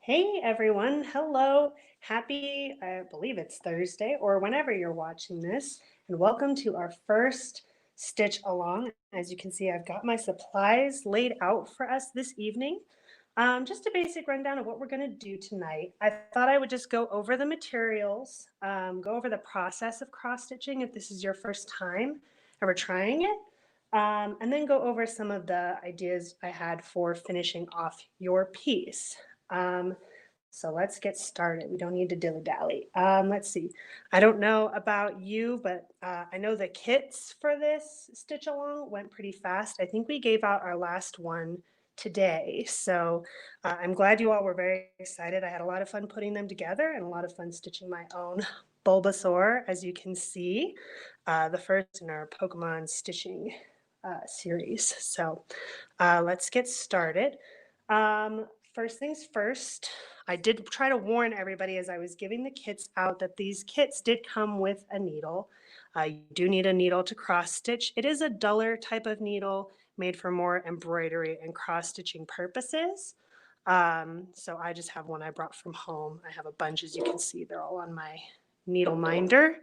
Hey everyone, hello. Happy, I believe it's Thursday or whenever you're watching this, and welcome to our first stitch along. As you can see, I've got my supplies laid out for us this evening. Just a basic rundown of what we're going to do tonight. I thought I would just go over the materials, go over the process of cross stitching if this is your first time ever trying it, and then go over some of the ideas I had for finishing off your piece. Um, so let's get started. We don't need to dilly-dally. Let's see. I don't know about you, but I know the kits for this stitch along went pretty fast. I think we gave out our last one today. So I'm glad you all were very excited. I had a lot of fun putting them together and a lot of fun stitching my own Bulbasaur, as you can see, the first in our Pokemon stitching series. So let's get started. First things first, I did try to warn everybody as I was giving the kits out that these kits did come with a needle. You do need a needle to cross stitch. It is a duller type of needle made for more embroidery and cross stitching purposes. So I just have one I brought from home. I have a bunch, as you can see, they're all on my needle minder,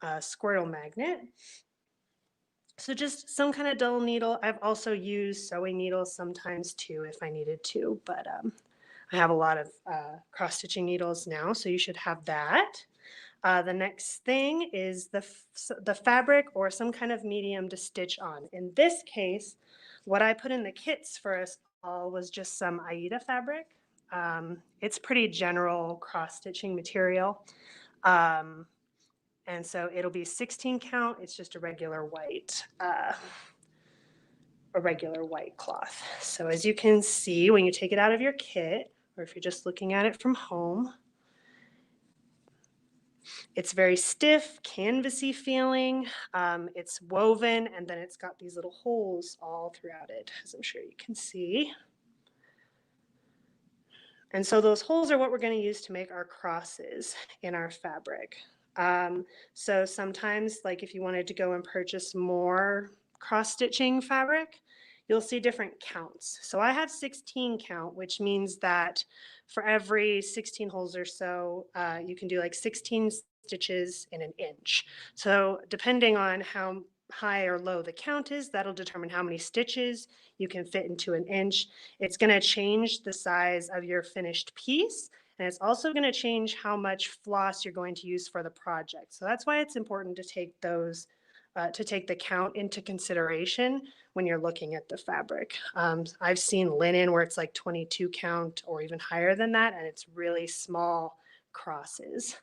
Squirtle magnet. So just some kind of dull needle. I've also used sewing needles sometimes too if I needed to, but I have a lot of cross-stitching needles now, so you should have that. The next thing is the fabric or some kind of medium to stitch on. In this case, what I put in the kits for us all was just some Aida fabric. It's pretty general cross-stitching material. And so it'll be 16 count. It's just a regular white cloth. So as you can see, when you take it out of your kit, or if you're just looking at it from home, it's very stiff, canvasy feeling. It's woven, and then it's got these little holes all throughout it, as I'm sure you can see. And so those holes are what we're going to use to make our crosses in our fabric. So sometimes, like if you wanted to go and purchase more cross-stitching fabric, you'll see different counts. So I have 16 count, which means that for every 16 holes or so, you can do like 16 stitches in an inch. So depending on how high or low the count is, that'll determine how many stitches you can fit into an inch. It's going to change the size of your finished piece, and it's also going to change how much floss you're going to use for the project. So that's why it's important to take the count into consideration when you're looking at the fabric. I've seen linen where it's like 22 count or even higher than that, and it's really small crosses.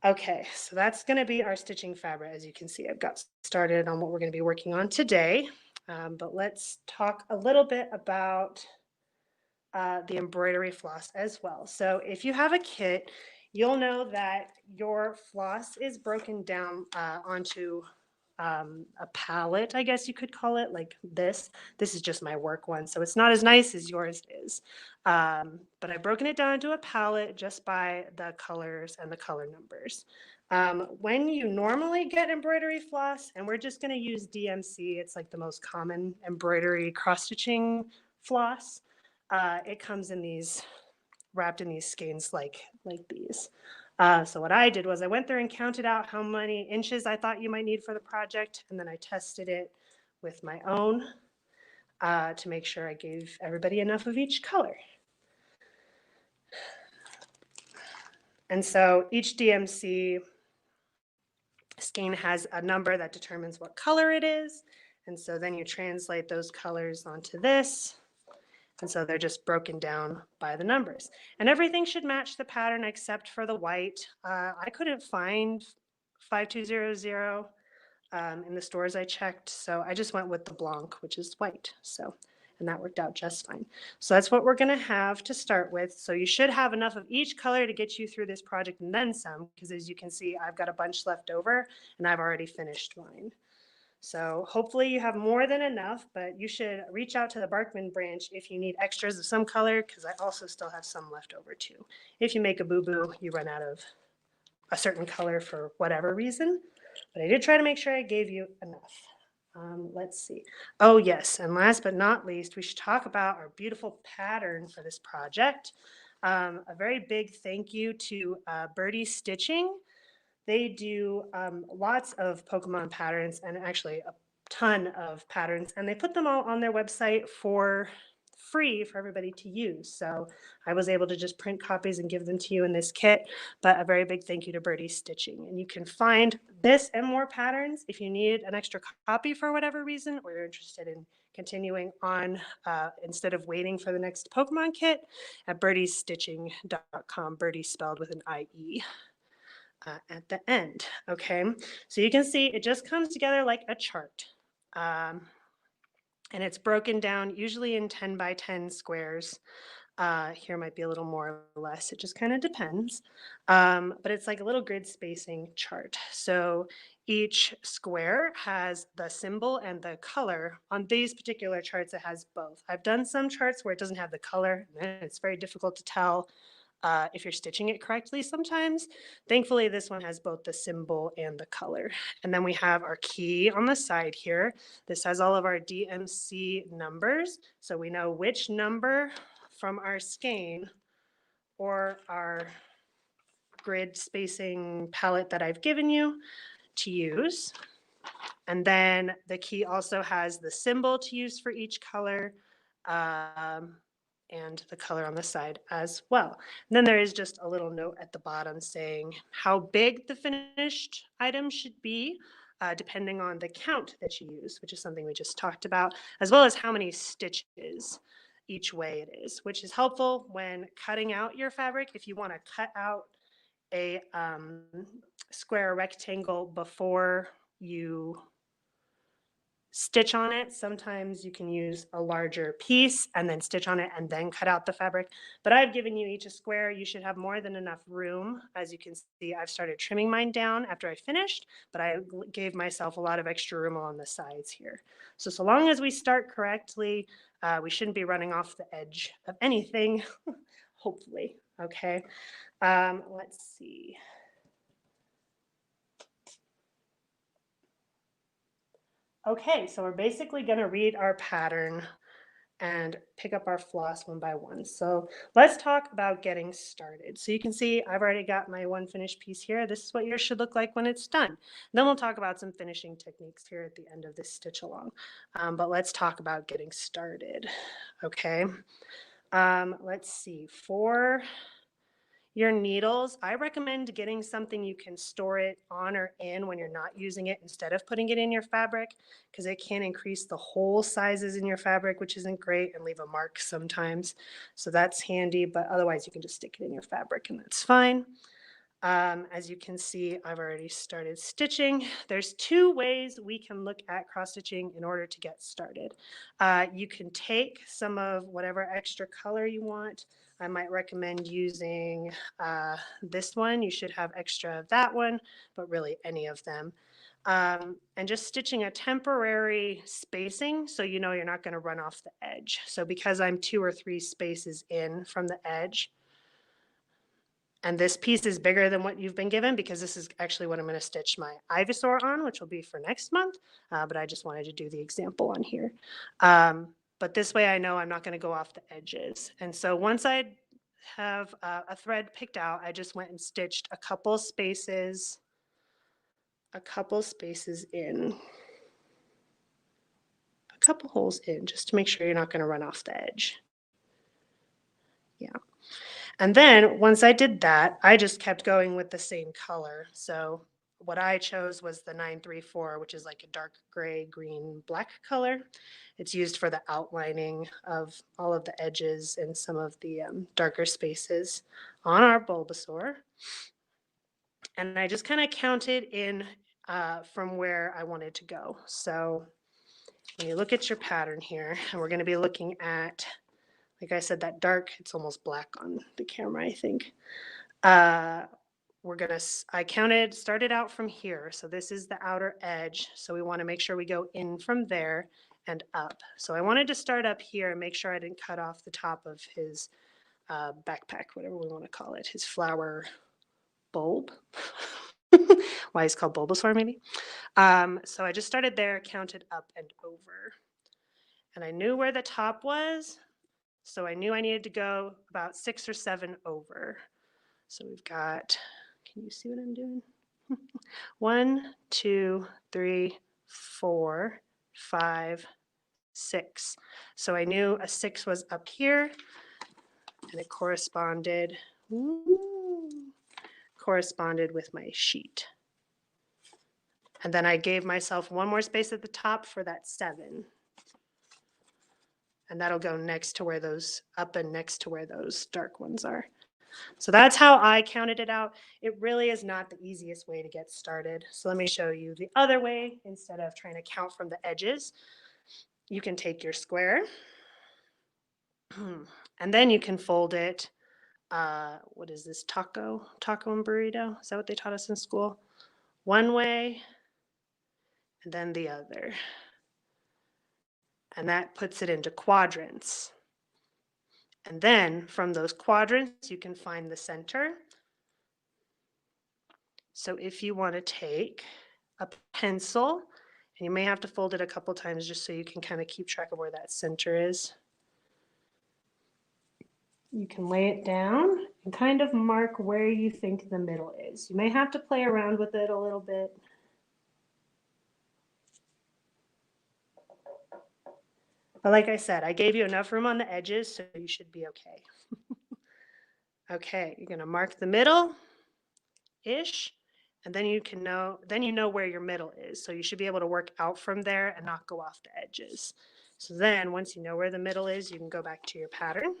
Okay, so that's going to be our stitching fabric. As you can see, I've got started on what we're going to be working on today. But let's talk a little bit about the embroidery floss as well. So if you have a kit, you'll know that your floss is broken down onto a palette, I guess you could call it, like this. This is just my work one, so it's not as nice as yours is. But I've broken it down into a palette just by the colors and the color numbers. When you normally get embroidery floss, and we're just going to use DMC, it's like the most common embroidery cross-stitching floss. It comes in these, wrapped in these skeins like these. So what I did was I went there and counted out how many inches I thought you might need for the project, and then I tested it with my own to make sure I gave everybody enough of each color. And so each DMC skein has a number that determines what color it is. And so then you translate those colors onto this. And so they're just broken down by the numbers. And everything should match the pattern except for the white. I couldn't find 5200 in the stores I checked, so I just went with the Blanc, which is white. So, and that worked out just fine. So that's what we're going to have to start with. So you should have enough of each color to get you through this project and then some, because as you can see, I've got a bunch left over and I've already finished mine. So hopefully you have more than enough, but you should reach out to the Barkman branch if you need extras of some color, because I also still have some left over too. If you make a boo-boo, you run out of a certain color for whatever reason, but I did try to make sure I gave you enough. Let's see. Oh, yes. And last but not least, we should talk about our beautiful pattern for this project. A very big thank you to Birdie Stitching. They do lots of Pokemon patterns and actually a ton of patterns, and they put them all on their website for free for everybody to use. So I was able to just print copies and give them to you in this kit. But a very big thank you to Birdie Stitching. And you can find this and more patterns if you need an extra copy for whatever reason, or you're interested in continuing on instead of waiting for the next Pokemon kit at birdiestitching.com. Birdie spelled with an IE at the end. Okay, so you can see it just comes together like a chart. Um, and it's broken down usually in 10 by 10 squares. Here might be a little more or less, it just kind of depends. But it's like a little grid spacing chart. So each square has the symbol and the color. On these particular charts, it has both. I've done some charts where it doesn't have the color, and it's very difficult to tell if you're stitching it correctly sometimes. Thankfully, this one has both the symbol and the color. And then we have our key on the side here. This has all of our DMC numbers, so we know which number from our skein or our grid spacing palette that I've given you to use. And then the key also has the symbol to use for each color. And the color on the side as well. And then there is just a little note at the bottom saying how big the finished item should be, depending on the count that you use, which is something we just talked about, as well as how many stitches each way it is, which is helpful when cutting out your fabric. If you want to cut out a square rectangle before you stitch on it. Sometimes you can use a larger piece and then stitch on it and then cut out the fabric. But I've given you each a square. You should have more than enough room. As you can see, I've started trimming mine down after I finished, but I gave myself a lot of extra room along the sides here. So long as we start correctly, we shouldn't be running off the edge of anything, hopefully. Okay, let's see. Okay, so we're basically going to read our pattern and pick up our floss one by one. So let's talk about getting started. So you can see I've already got my one finished piece here. This is what yours should look like when it's done. Then we'll talk about some finishing techniques here at the end of this stitch along. But let's talk about getting started. Okay, let's see. For your needles, I recommend getting something you can store it on or in when you're not using it instead of putting it in your fabric, because it can increase the hole sizes in your fabric, which isn't great, and leave a mark sometimes. So that's handy, but otherwise you can just stick it in your fabric and that's fine. As you can see, I've already started stitching. There's two ways we can look at cross stitching in order to get started. You can take some of whatever extra color you want. I might recommend using this one. You should have extra of that one, but really any of them. And just stitching a temporary spacing so you know you're not going to run off the edge. So because I'm 2 or 3 spaces in from the edge, and this piece is bigger than what you've been given because this is actually what I'm going to stitch my Ivysaur on, which will be for next month. But I just wanted to do the example on here. But this way I know I'm not going to go off the edges. And so once I have a thread picked out, I just went and stitched a couple spaces in, a couple holes in, just to make sure you're not going to run off the edge. Yeah. And then once I did that, I just kept going with the same color. So what I chose was the 934, which is like a dark gray, green, black color. It's used for the outlining of all of the edges and some of the darker spaces on our Bulbasaur. And I just kind of counted in from where I wanted to go. So when you look at your pattern here, and we're going to be looking at, like I said, that dark, it's almost black on the camera, I think. I started out from here. So this is the outer edge. So we want to make sure we go in from there and up. So I wanted to start up here and make sure I didn't cut off the top of his backpack, whatever we want to call it, his flower bulb. Why he's called Bulbasaur, maybe. So I just started there, counted up and over. And I knew where the top was, so I knew I needed to go about 6 or 7 over. So we've got, can you see what I'm doing? 1, 2, 3, 4, 5, 6. So I knew a 6 was up here, and it corresponded with my sheet. And then I gave myself one more space at the top for that 7. And that'll go next to where those, up and next to where those dark ones are. So that's how I counted it out. It really is not the easiest way to get started. So let me show you the other way. Instead of trying to count from the edges, you can take your square and then you can fold it. What is this, taco and burrito? Is that what they taught us in school? One way and then the other. And that puts it into quadrants. And then from those quadrants, you can find the center. So if you want to take a pencil, and you may have to fold it a couple times just so you can kind of keep track of where that center is. You can lay it down and kind of mark where you think the middle is. You may have to play around with it a little bit. But like I said, I gave you enough room on the edges, so you should be okay. Okay, you're going to mark the middle-ish, and then you know where your middle is. So you should be able to work out from there and not go off the edges. So then once you know where the middle is, you can go back to your pattern.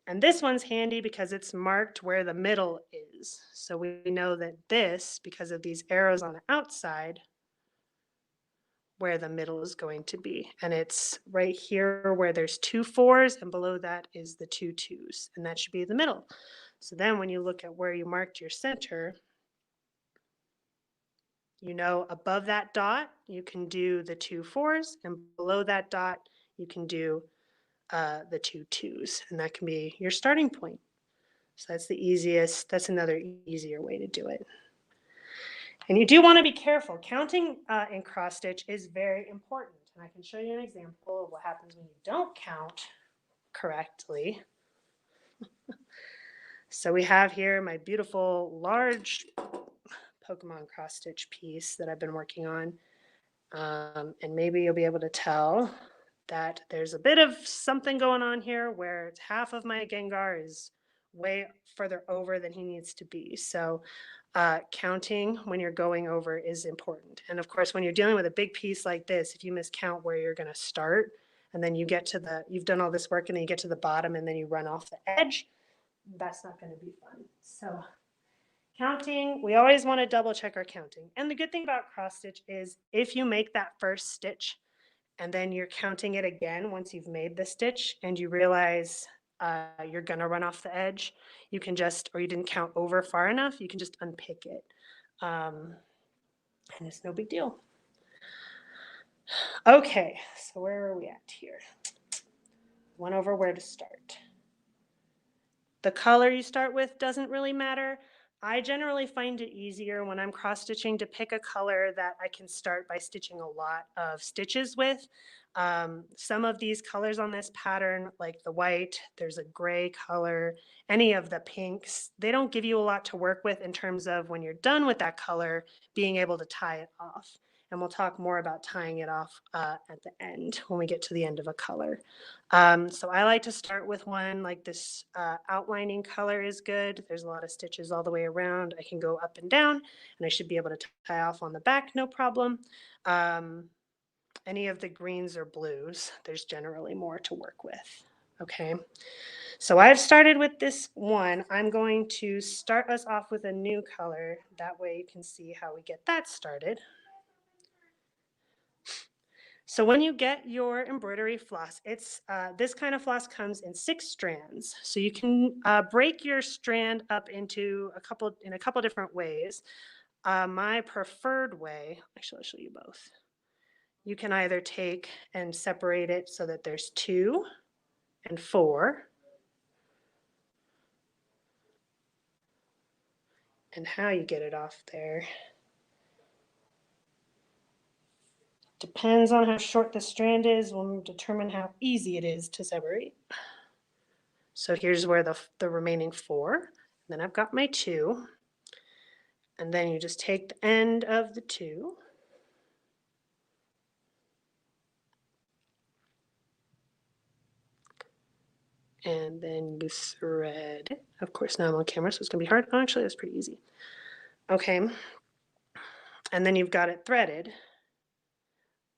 And this one's handy because it's marked where the middle is. So we know that this, because of these arrows on the outside, where the middle is going to be. And it's right here where there's 2 4s, and below that is the 2 2s, and that should be the middle. So then when you look at where you marked your center, you know above that dot, you can do the 2 4s, and below that dot, you can do the 2 2s, and that can be your starting point. So that's another easier way to do it. And you do want to be careful. Counting in cross stitch is very important. And I can show you an example of what happens when you don't count correctly. So we have here my beautiful large Pokemon cross stitch piece that I've been working on. And maybe you'll be able to tell that there's a bit of something going on here where half of my Gengar is way further over than he needs to be. So counting when you're going over is important. And of course, when you're dealing with a big piece like this, if you miscount where you're going to start, and then you get to you've done all this work and then you get to the bottom and then you run off the edge, that's not going to be fun. So counting, we always want to double check our counting. And the good thing about cross stitch is if you make that first stitch and then you're counting it again once you've made the stitch and you realize you're going to run off the edge, you can just, or you didn't count over far enough, you can just unpick it. And it's no big deal. Okay, so where are we at here? Went over where to start. The color you start with doesn't really matter. I generally find it easier when I'm cross stitching to pick a color that I can start by stitching a lot of stitches with. Some of these colors on this pattern, like the white, there's a gray color, any of the pinks, they don't give you a lot to work with in terms of when you're done with that color, being able to tie it off. And we'll talk more about tying it off at the end when we get to the end of a color. So I like to start with one like this outlining color is good. There's a lot of stitches all the way around. I can go up and down and I should be able to tie off on the back, no problem. Any of the greens or blues, there's generally more to work with. Okay, so I've started with this one. I'm going to start us off with a new color. That way you can see how we get that started. So when you get your embroidery floss, it's this kind of floss comes in 6 strands. So you can break your strand up into a couple different ways. My preferred way, actually I'll show you both. You can either take and separate it so that there's 2 and 4. and how you get it off there depends on how short the strand is will determine how easy it is to separate. So here's where the remaining 4, then I've got my 2, and then you just take the end of the 2, and then you thread it. Of course, now I'm on camera, so it's gonna be hard. Oh, actually, that's pretty easy. Okay, and then you've got it threaded.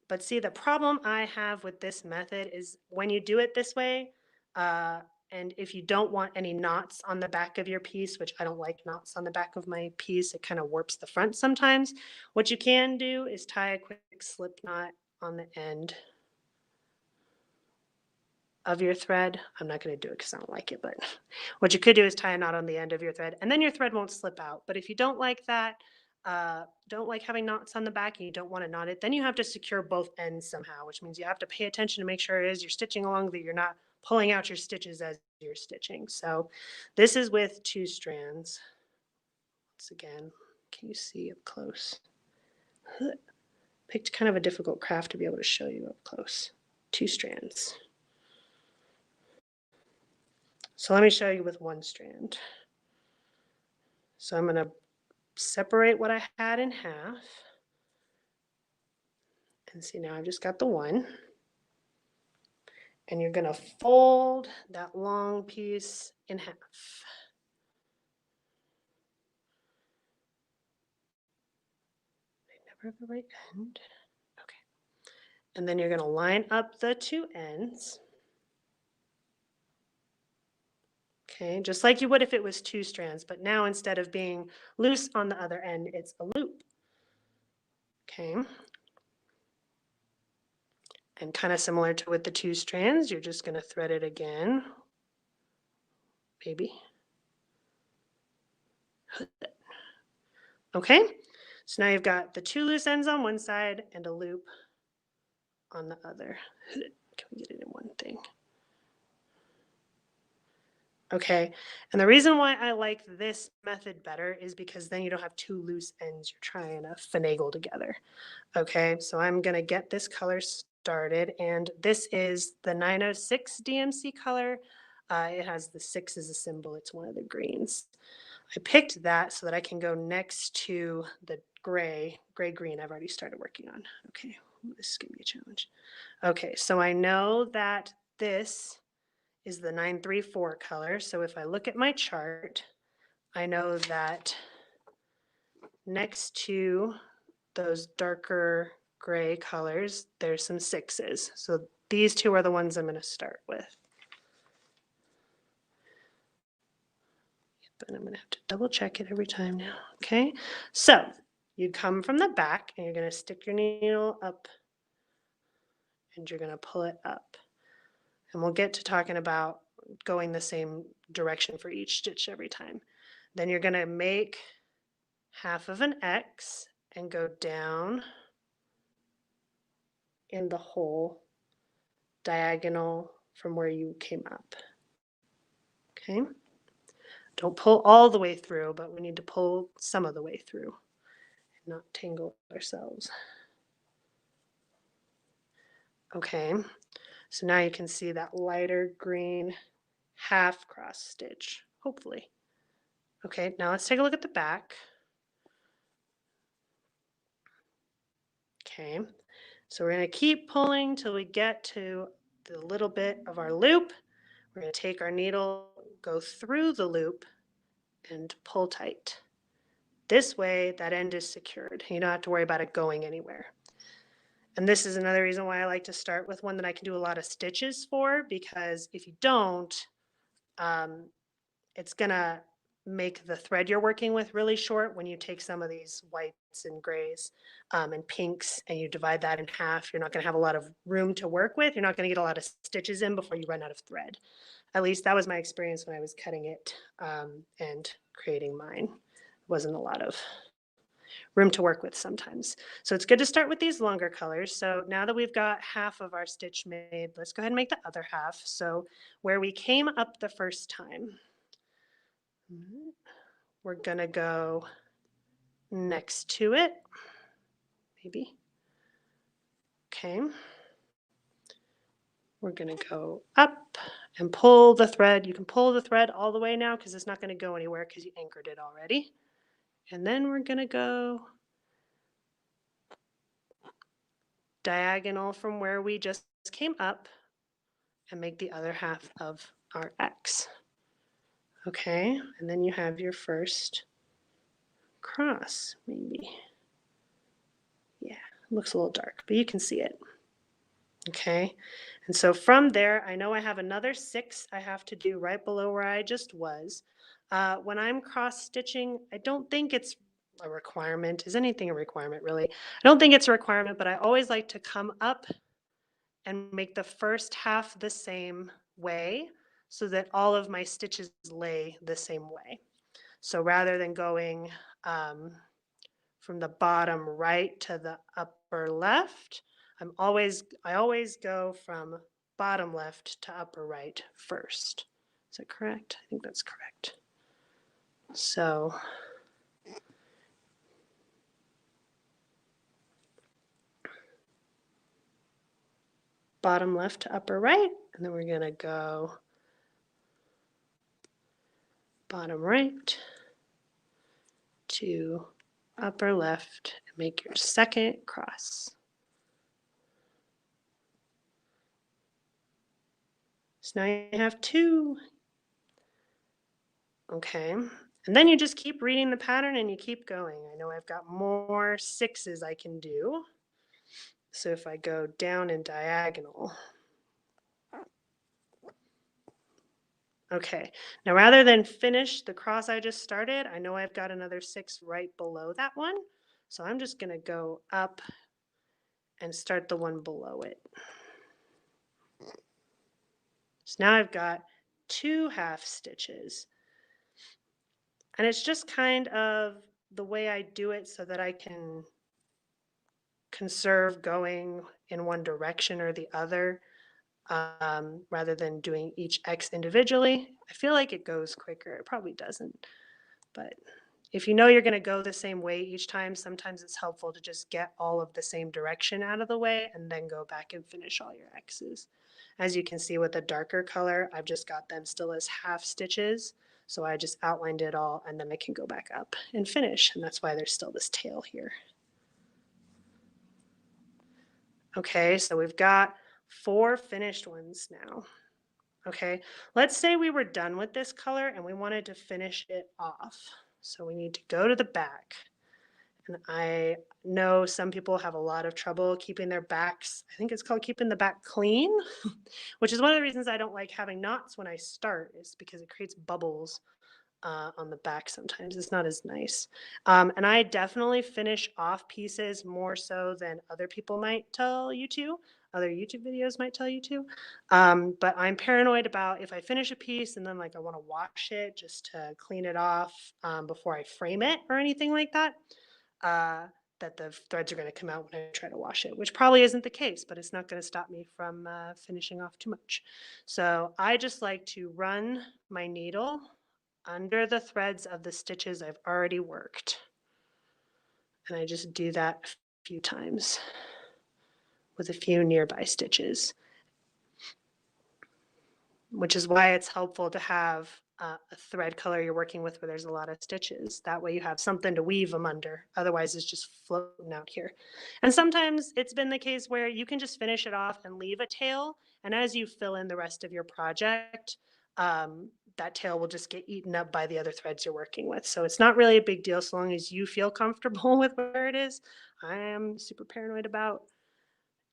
But see, the problem I have with this method is when you do it this way, uh, and if you don't want any knots on the back of your piece, which I don't like knots on the back of my piece, it kind of warps the front sometimes. What you can do is tie a quick slip knot on the end of your thread. I'm not going to do it because I don't like it, but what you could do is tie a knot on the end of your thread, and then your thread won't slip out. But if you don't like that, don't like having knots on the back and you don't want to knot it, then you have to secure both ends somehow, which means you have to pay attention to make sure as you're stitching along that you're not pulling out your stitches as you're stitching. So this is with 2 strands. Once again, can you see up close? Picked kind of a difficult craft to be able to show you up close. 2 strands. So let me show you with 1 strand. So I'm going to separate what I had in half. And see, now I've just got the 1. And you're going to fold that long piece in half. I never have the right end. Okay. And then you're going to line up the 2 ends. Okay, just like you would if it was 2 strands, but now instead of being loose on the other end, it's a loop. Okay. And kind of similar to with the 2 strands, you're just going to thread it again. Maybe. Okay, so now you've got the 2 loose ends on one side and a loop on the other. Can we get it in one thing? Okay, and the reason why I like this method better is because then you don't have 2 loose ends you're trying to finagle together. Okay, so I'm gonna get this color started, and this is the 906 DMC color. It has the 6 as a symbol, it's one of the greens. I picked that so that I can go next to the gray-green I've already started working on. Okay, this is gonna be a challenge. Okay, so I know that this is the 934 color. So if I look at my chart, I know that next to those darker gray colors, there's some 6s. So these 2 are the ones I'm going to start with. But I'm going to have to double check it every time now. Okay, so you come from the back and you're going to stick your needle up and you're going to pull it up. And we'll get to talking about going the same direction for each stitch every time. Then you're going to make half of an X and go down in the hole diagonal from where you came up. Okay, don't pull all the way through, but we need to pull some of the way through and not tangle ourselves. Okay, so now you can see that lighter green half cross stitch, hopefully. Okay, now let's take a look at the back. Okay, so we're going to keep pulling till we get to the little bit of our loop. We're going to take our needle, go through the loop, and pull tight. This way, that end is secured. You don't have to worry about it going anywhere. And this is another reason why I like to start with one that I can do a lot of stitches for, because if you don't, it's going to make the thread you're working with really short when you take some of these whites and grays and pinks and you divide that in half. You're not going to have a lot of room to work with. You're not going to get a lot of stitches in before you run out of thread. At least that was my experience when I was cutting it and creating mine. Wasn't a lot of room to work with sometimes. So it's good to start with these longer colors. So now that we've got half of our stitch made, let's go ahead and make the other half. So where we came up the first time, we're going to go next to it, maybe. Okay. We're going to go up and pull the thread. You can pull the thread all the way now because it's not going to go anywhere because you anchored it already. And then we're going to go diagonal from where we just came up and make the other half of our X. Okay, and then you have your first cross, maybe. Yeah, it looks a little dark, but you can see it. Okay, and so from there, I know I have another 6 I have to do right below where I just was. When I'm cross stitching, I don't think it's a requirement. Is anything a requirement, really? I don't think it's a requirement, but I always like to come up and make the first half the same way so that all of my stitches lay the same way. So rather than going from the bottom right to the upper left, I always go from bottom left to upper right first. Is that correct? I think that's correct. So bottom left to upper right, and then we're going to go bottom right to upper left and make your second cross. So now you have 2. Okay, and then you just keep reading the pattern and you keep going. I know I've got more 6s I can do. So if I go down in diagonal. Okay, now rather than finish the cross I just started, I know I've got another 6 right below that one. So I'm just going to go up and start the one below it. So now I've got 2 half stitches. And it's just kind of the way I do it so that I can conserve going in one direction or the other rather than doing each X individually. I feel like it goes quicker. It probably doesn't. But if you know you're going to go the same way each time, sometimes it's helpful to just get all of the same direction out of the way and then go back and finish all your X's. As you can see with a darker color, I've just got them still as half stitches. So I just outlined it all and then I can go back up and finish. And that's why there's still this tail here. Okay, so we've got 4 finished ones now. Okay, let's say we were done with this color and we wanted to finish it off. So we need to go to the back. And I know some people have a lot of trouble keeping their backs, I think it's called keeping the back clean, which is one of the reasons I don't like having knots when I start, is because it creates bubbles on the back sometimes. It's not as nice. And I definitely finish off pieces more so than other people might tell you to. Other YouTube videos might tell you to. But I'm paranoid about if I finish a piece and then like I want to wash it just to clean it off before I frame it or anything like that. That the threads are going to come out when I try to wash it, which probably isn't the case, but it's not going to stop me from finishing off too much. So I just like to run my needle under the threads of the stitches I've already worked. And I just do that a few times with a few nearby stitches, which is why it's helpful to have a thread color you're working with where there's a lot of stitches. That way you have something to weave them under. Otherwise it's just floating out here. And sometimes it's been the case where you can just finish it off and leave a tail. And as you fill in the rest of your project, that tail will just get eaten up by the other threads you're working with. So it's not really a big deal so long as you feel comfortable with where it is. I am super paranoid about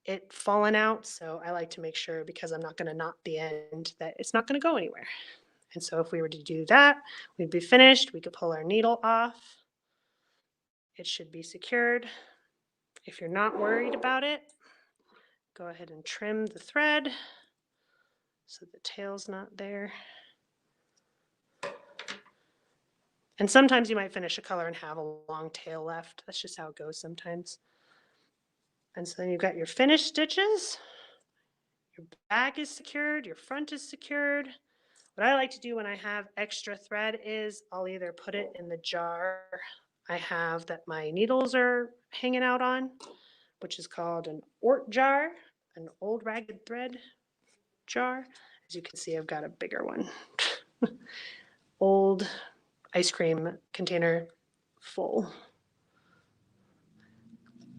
it falling out. So I like to make sure, because I'm not going to knot the end, that it's not going to go anywhere. And so if we were to do that, we'd be finished. We could pull our needle off. It should be secured. If you're not worried about it, go ahead and trim the thread so the tail's not there. And sometimes you might finish a color and have a long tail left. That's just how it goes sometimes. And so then you've got your finished stitches. Your back is secured. Your front is secured. What I like to do when I have extra thread is I'll either put it in the jar I have that my needles are hanging out on, which is called an Ort jar, an old ragged thread jar. As you can see, I've got a bigger one. Old ice cream container full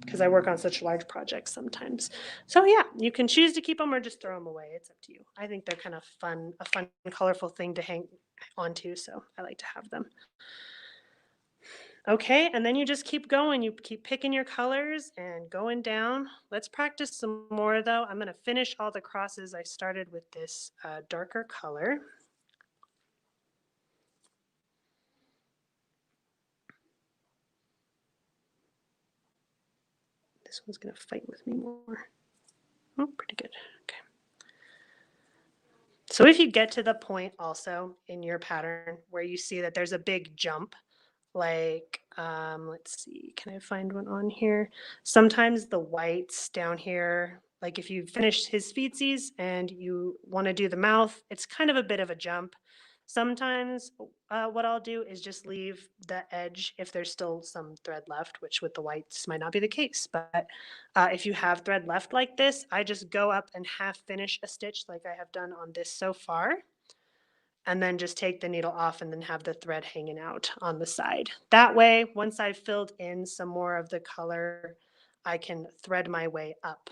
because I work on such large projects sometimes. So yeah, you can choose to keep them or just throw them away. It's up to you. I think they're kind of fun, a fun, colorful thing to hang onto. So I like to have them. Okay, and then you just keep going. You keep picking your colors and going down. Let's practice some more though. I'm going to finish all the crosses I started with this darker color. This one's going to fight with me more. Oh, pretty good. Okay. So if you get to the point also in your pattern where you see that there's a big jump, like, let's see, can I find one on here? Sometimes the whites down here, like if you finish his feetsies and you want to do the mouth, it's kind of a bit of a jump. Sometimes what I'll do is just leave the edge if there's still some thread left, which with the whites might not be the case. But if you have thread left like this, I just go up and half finish a stitch like I have done on this so far, and then just take the needle off and then have the thread hanging out on the side. That way, once I've filled in some more of the color, I can thread my way up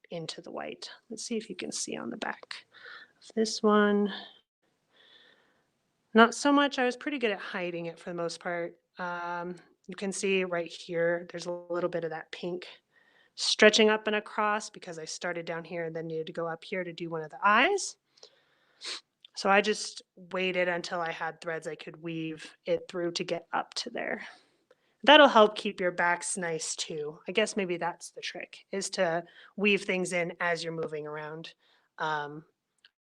into the white. Let's see if you can see on the back of this one. Not so much. I was pretty good at hiding it for the most part. You can see right here, there's a little bit of that pink stretching up and across because I started down here and then needed to go up here to do one of the eyes. So I just waited until I had threads I could weave it through to get up to there. That'll help keep your backs nice too. I guess maybe that's the trick, is to weave things in as you're moving around.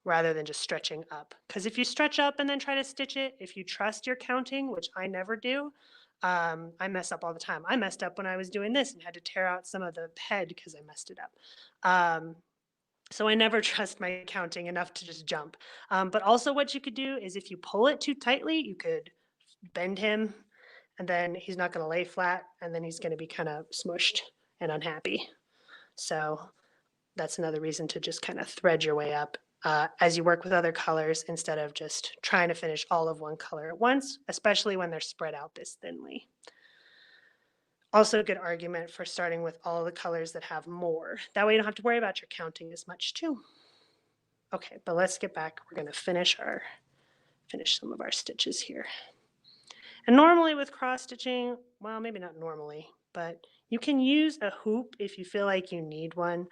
Rather than just stretching up. Because if you stretch up and then try to stitch it, if you trust your counting, which I never do, I mess up all the time. I messed up when I was doing this and had to tear out some of the head because I messed it up. So I never trust my counting enough to just jump. But also what you could do is if you pull it too tightly, you could bend him and then he's not going to lay flat and then he's going to be kind of smushed and unhappy. So that's another reason to just kind of thread your way up as you work with other colors instead of just trying to finish all of one color at once, especially when they're spread out this thinly. Also a good argument for starting with all the colors that have more. That way you don't have to worry about your counting as much too. Okay, but let's get back. We're going to finish some of our stitches here. And normally with cross stitching, well, maybe not normally, but you can use a hoop if you feel like you need one.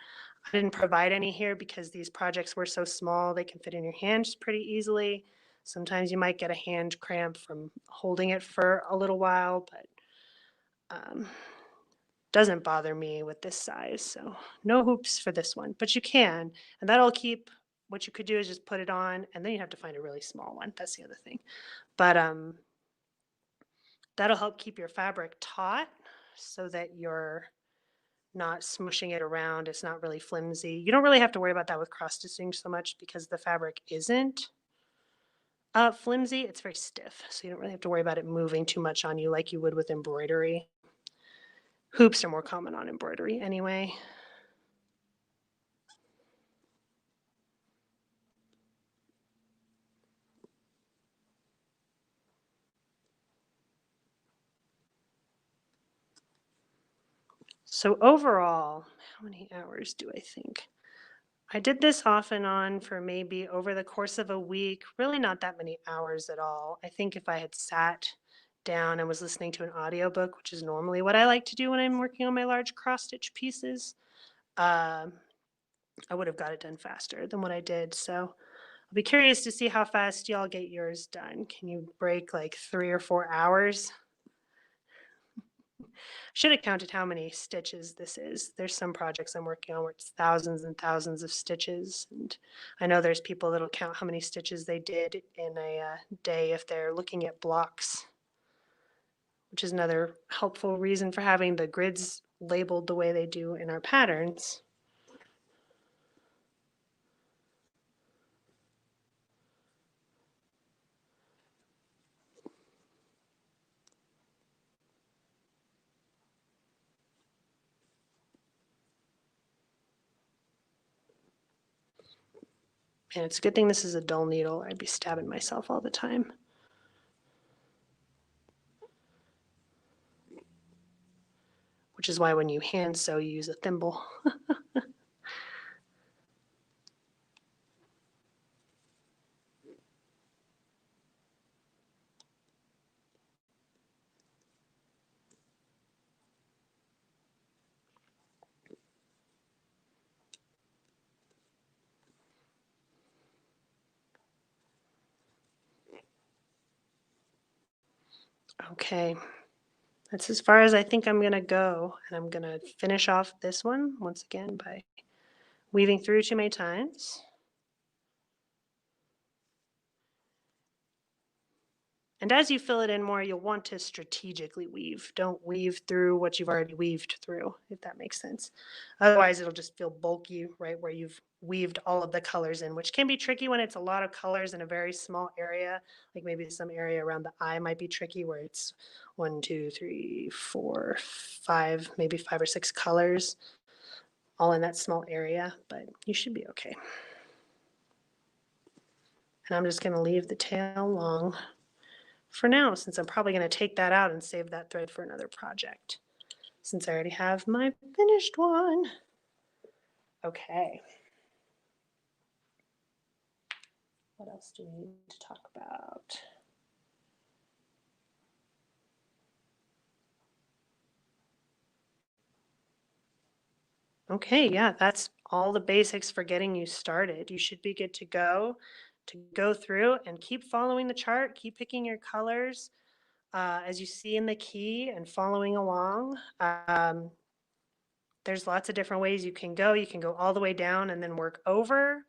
I didn't provide any here because these projects were so small, they can fit in your hands pretty easily. Sometimes you might get a hand cramp from holding it for a little while, but doesn't bother me with this size. So no hoops for this one, but you can, and that'll keep, what you could do is just put it on and then you have to find a really small one. That's the other thing. But that'll help keep your fabric taut so that you're not smushing it around. It's not really flimsy. You don't really have to worry about that with cross stitching so much because the fabric isn't flimsy. It's very stiff. So you don't really have to worry about it moving too much on you like you would with embroidery. Hoops are more common on embroidery anyway. So overall, how many hours do I think? I did this off and on for maybe over the course of a week, really not that many hours at all. I think if I had sat down and was listening to an audiobook, which is normally what I like to do when I'm working on my large cross stitch pieces, I would have got it done faster than what I did. So I'll be curious to see how fast y'all get yours done. Can you break like 3 or 4 hours? Should have counted how many stitches this is. There's some projects I'm working on where it's thousands and thousands of stitches. And I know there's people that'll count how many stitches they did in a day if they're looking at blocks, which is another helpful reason for having the grids labeled the way they do in our patterns. And it's a good thing this is a dull needle. I'd be stabbing myself all the time. Which is why when you hand sew, you use a thimble. Okay, that's as far as I think I'm gonna go. And I'm gonna finish off this one once again by weaving through 2 many times. And as you fill it in more, you'll want to strategically weave. Don't weave through what you've already weaved through, if that makes sense. Otherwise, it'll just feel bulky, right, where you've weaved all of the colors in, which can be tricky when it's a lot of colors in a very small area. Like maybe some area around the eye might be tricky, where it's 1, 2, 3, 4, 5, maybe 5 or 6 colors all in that small area, but you should be okay. And I'm just going to leave the tail long for now, since I'm probably going to take that out and save that thread for another project, since I already have my finished one. Okay. What else do we need to talk about? Okay, yeah, that's all the basics for getting you started. You should be good to go through and keep following the chart, keep picking your colors as you see in the key and following along. There's lots of different ways you can go. You can go all the way down and then work over.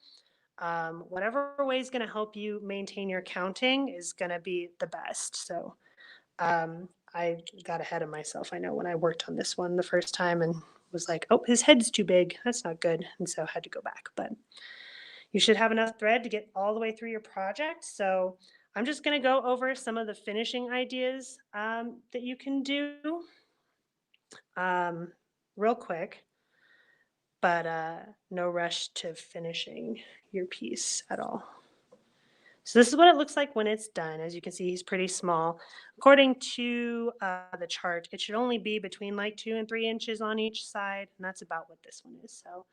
Whatever way is going to help you maintain your counting is going to be the best. So I got ahead of myself. I know when I worked on this one the first time and was like, oh, his head's too big. That's not good. And so I had to go back. But you should have enough thread to get all the way through your project. So I'm just going to go over some of the finishing ideas that you can do real quick, but no rush to finishing your piece at all. So this is what it looks like when it's done. As you can see, he's pretty small. According to the chart, it should only be between like 2 and 3 inches on each side, and that's about what this one is. So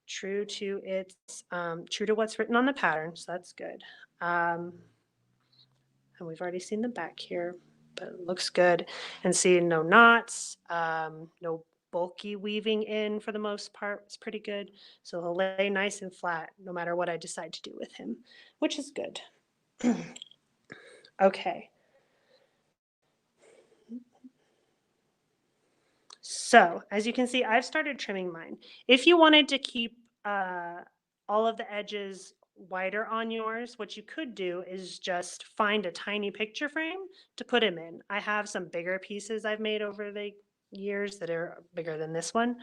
true to true to what's written on the pattern, so that's good. And we've already seen the back here, but it looks good. And see, no knots, no bulky weaving in for the most part. It's pretty good. So he'll lay nice and flat no matter what I decide to do with him, which is good. Okay. So as you can see, I've started trimming mine. If you wanted to keep all of the edges wider on yours, what you could do is just find a tiny picture frame to put him in. I have some bigger pieces I've made over the years that are bigger than this one.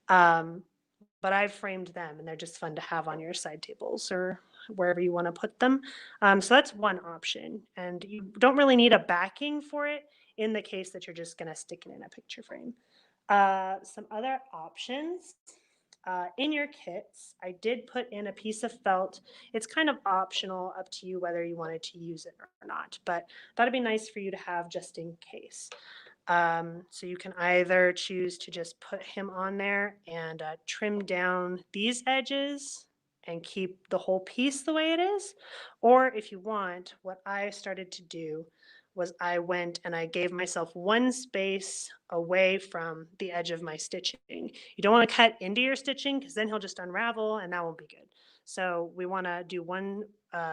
But I've framed them and they're just fun to have on your side tables or wherever you want to put them. So that's one option. And you don't really need a backing for it in the case that you're just going to stick it in a picture frame. Some other options in your kits, I did put in a piece of felt. It's kind of optional, up to you whether you wanted to use it or not, but that'd be nice for you to have just in case. So you can either choose to just put him on there and trim down these edges and keep the whole piece the way it is. Or if you want, what I started to do was I went and I gave myself one space away from the edge of my stitching. You don't want to cut into your stitching because then he'll just unravel and that won't be good. So we want to do one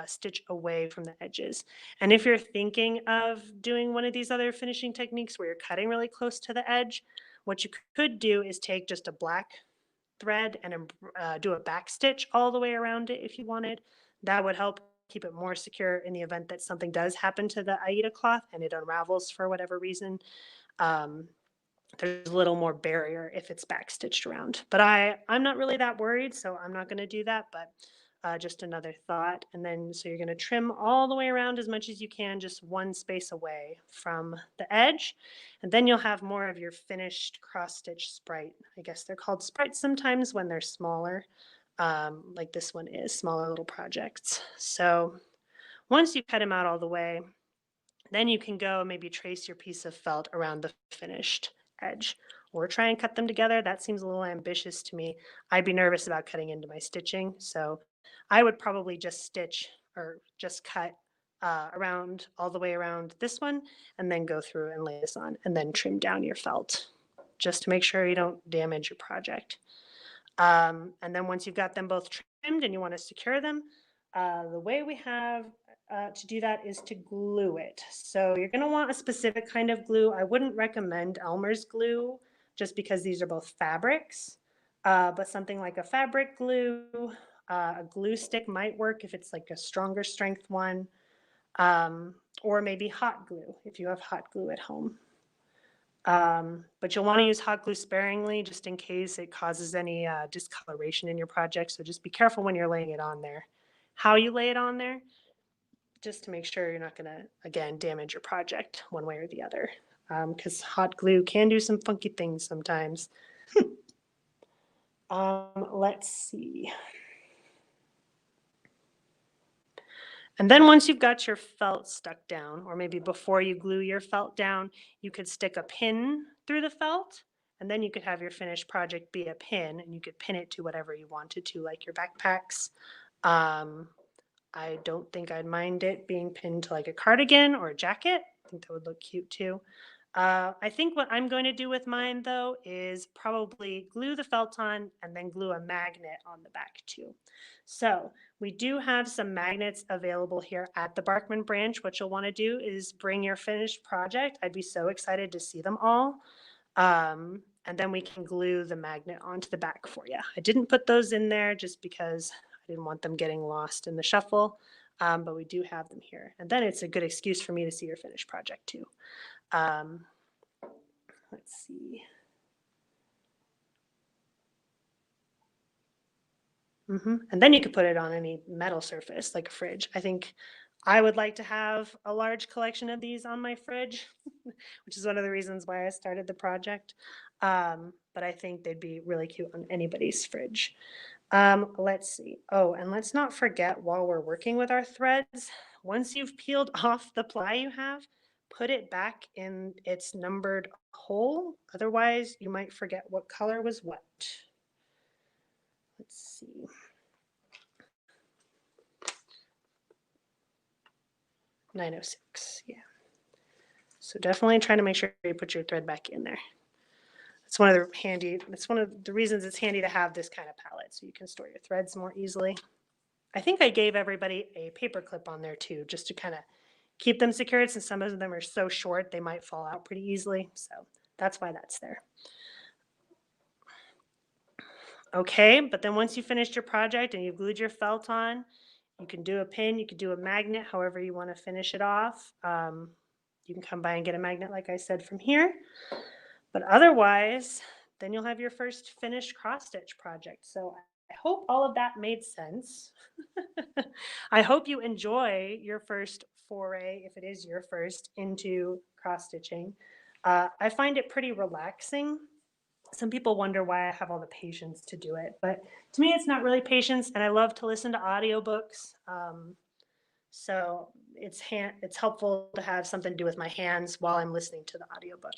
stitch away from the edges. And if you're thinking of doing one of these other finishing techniques where you're cutting really close to the edge, what you could do is take just a black thread and do a back stitch all the way around it if you wanted. That would help keep it more secure in the event that something does happen to the Aida cloth and it unravels for whatever reason. There's a little more barrier if it's back stitched around. But I'm not really that worried, so I'm not going to do that. But just another thought. And then so you're going to trim all the way around as much as you can, just one space away from the edge. And then you'll have more of your finished cross stitch sprite. I guess they're called sprites sometimes when they're smaller. like this one is, smaller little projects. So once you cut them out all the way, then you can go and maybe trace your piece of felt around the finished edge or try and cut them together. That seems a little ambitious to me. I'd be nervous about cutting into my stitching. So I would probably just stitch or just cut around all the way around this one and then go through and lay this on and then trim down your felt just to make sure you don't damage your project. And then once you've got them both trimmed and you want to secure them, the way we have to do that is to glue it. So you're going to want a specific kind of glue. I wouldn't recommend Elmer's glue just because these are both fabrics, but something like a fabric glue, a glue stick might work if it's like a stronger strength one, or maybe hot glue if you have hot glue at home. But you'll want to use hot glue sparingly just in case it causes any discoloration in your project. So just be careful when you're laying it on there. How you lay it on there, just to make sure you're not going to, again, damage your project one way or the other. Because hot glue can do some funky things sometimes. Let's see. And then once you've got your felt stuck down, or maybe before you glue your felt down, you could stick a pin through the felt, and then you could have your finished project be a pin, and you could pin it to whatever you wanted to, like your backpacks. I don't think I'd mind it being pinned to like a cardigan or a jacket. I think that would look cute too. I think what I'm going to do with mine though is probably glue the felt on and then glue a magnet on the back too. So we do have some magnets available here at the Barkman branch. What you'll want to do is bring your finished project. I'd be so excited to see them all. And then we can glue the magnet onto the back for you. I didn't put those in there just because I didn't want them getting lost in the shuffle, but we do have them here. And then it's a good excuse for me to see your finished project too. Let's see. And then you could put it on any metal surface like a fridge. I think I would like to have a large collection of these on my fridge, which is one of the reasons why I started the project. But I think they'd be really cute on anybody's fridge. Let's see. Oh, and let's not forget while we're working with our threads, once you've peeled off the ply you have, put it back in its numbered hole. Otherwise, you might forget what color was what. Let's see. $9.06, yeah. So definitely try to make sure you put your thread back in there. It's one of the reasons it's handy to have this kind of palette so you can store your threads more easily. I think I gave everybody a paper clip on there too, just to kind of keep them secured since some of them are so short they might fall out pretty easily. So that's why that's there. Okay, but then once you finished your project and you've glued your felt on, you can do a pin, you could do a magnet, however you want to finish it off. You can come by and get a magnet, like I said, from here. But otherwise, then you'll have your first finished cross stitch project. So I hope all of that made sense. I hope you enjoy your first foray, if it is your first, into cross stitching. I find it pretty relaxing. Some people wonder why I have all the patience to do it, but to me, it's not really patience, and I love to listen to audiobooks. So it's helpful to have something to do with my hands while I'm listening to the audiobook.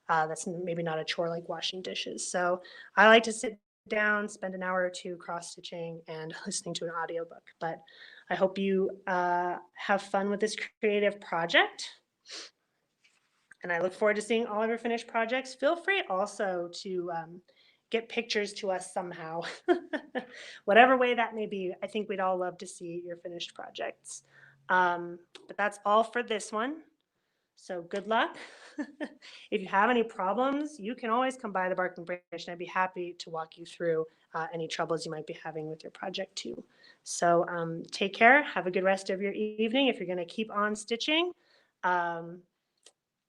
That's maybe not a chore like washing dishes. So I like to sit down, spend an hour or two cross stitching and listening to an audiobook. But I hope you have fun with this creative project. And I look forward to seeing all of your finished projects. Feel free also to get pictures to us somehow, whatever way that may be. I think we'd all love to see your finished projects. But that's all for this one. So good luck. If you have any problems, you can always come by the Barkman branch and I'd be happy to walk you through any troubles you might be having with your project too. So take care. Have a good rest of your evening if you're going to keep on stitching.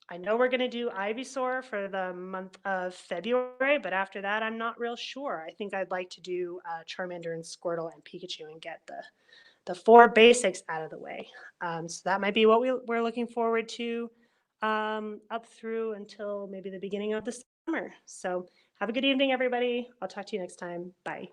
I know we're going to do Ivysaur for the month of February, but after that, I'm not real sure. I think I'd like to do Charmander and Squirtle and Pikachu and get the four basics out of the way. So that might be what we're looking forward to up through until maybe the beginning of the summer. So have a good evening, everybody. I'll talk to you next time. Bye.